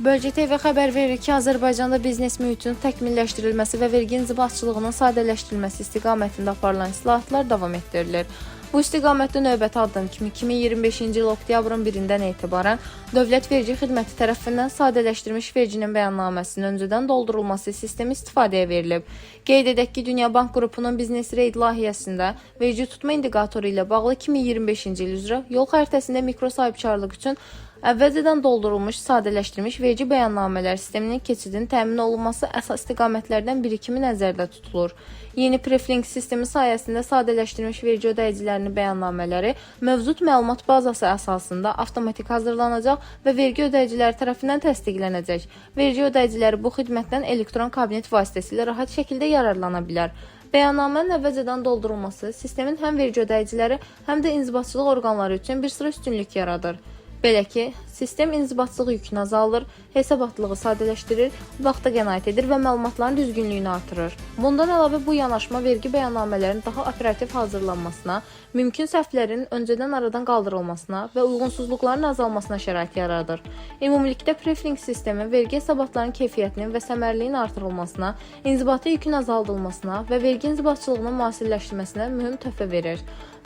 Bölgə TV xəbər verir ki, Azərbaycanda biznes mühitinin təkmilləşdirilməsi və vergi inzibatçılığının sadələşdirilməsi istiqamətində aparılan islahatlar davam etdirilir. Bu istiqamətdə növbəti addım kimi 2025-ci il oktyabrın 1-dən etibarən Dövlət Vergi Xidməti tərəfindən sadələşdirilmiş verginin bəyannaməsinin öncədən doldurulması sistemi istifadəyə verilib. Qeyd edək ki, Dünya Bank Qrupunun Biznes Reyd layihəsində vergi tutma indikatoru ilə bağlı 2025-ci il üzrə yol xəritəsində mikro sahibkarlıq üçün əvvəlcədən doldurulmuş sadələşdirilmiş vergi bəyannamələr sisteminin keçidinin təmin olunması əsas istiqamətlərdən biri kimi nəzərdə tutulur. Yeni preflink sistemi sayəsində sadələşdirilmiş vergi ödəyicilərinin bəyannamələri mövcud məlumat bazası əsasında avtomatik hazırlanacaq və vergi ödəyiciləri tərəfindən təsdiqlənəcək. Vergi ödəyiciləri bu xidmətdən elektron kabinet vasitəsilə rahat şəkildə yararlana bilər. Bəyannamənin əvvəlcədən doldurulması sistemin həm vergi ödəyiciləri, həm də inzibatçılıq orqanları üçün bir sıra üstünlük yaradır. Belə ki, sistem inzibatçılıq yükünü azaldır, hesabatlığı sadələşdirir, vaxta qənaət edir və məlumatların düzgünlüyünü artırır. Bundan əlavə bu yanaşma vergi bəyannamələrinin daha operativ hazırlanmasına, mümkün səhvlərin öncədən aradan qaldırılmasına və uyğunsuzluqların azalmasına şərait yaradır. Ümumilikdə preflink sistemi vergi hesabatlarının keyfiyyətinin və səmərliliyin artırılmasına, inzibati yükün azaldılmasına və vergi inzibatçılığının müasirləşdirilməsinə mühüm töhfə verir.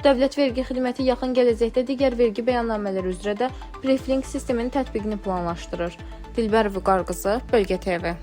Dövlət Vergi Xidməti yaxın gələcəkdə digər vergi bəyannamələri üzrə də preflink sisteminin tətbiqini planlaşdırır. Dilbər Vüqar qızı, Bölgə TV.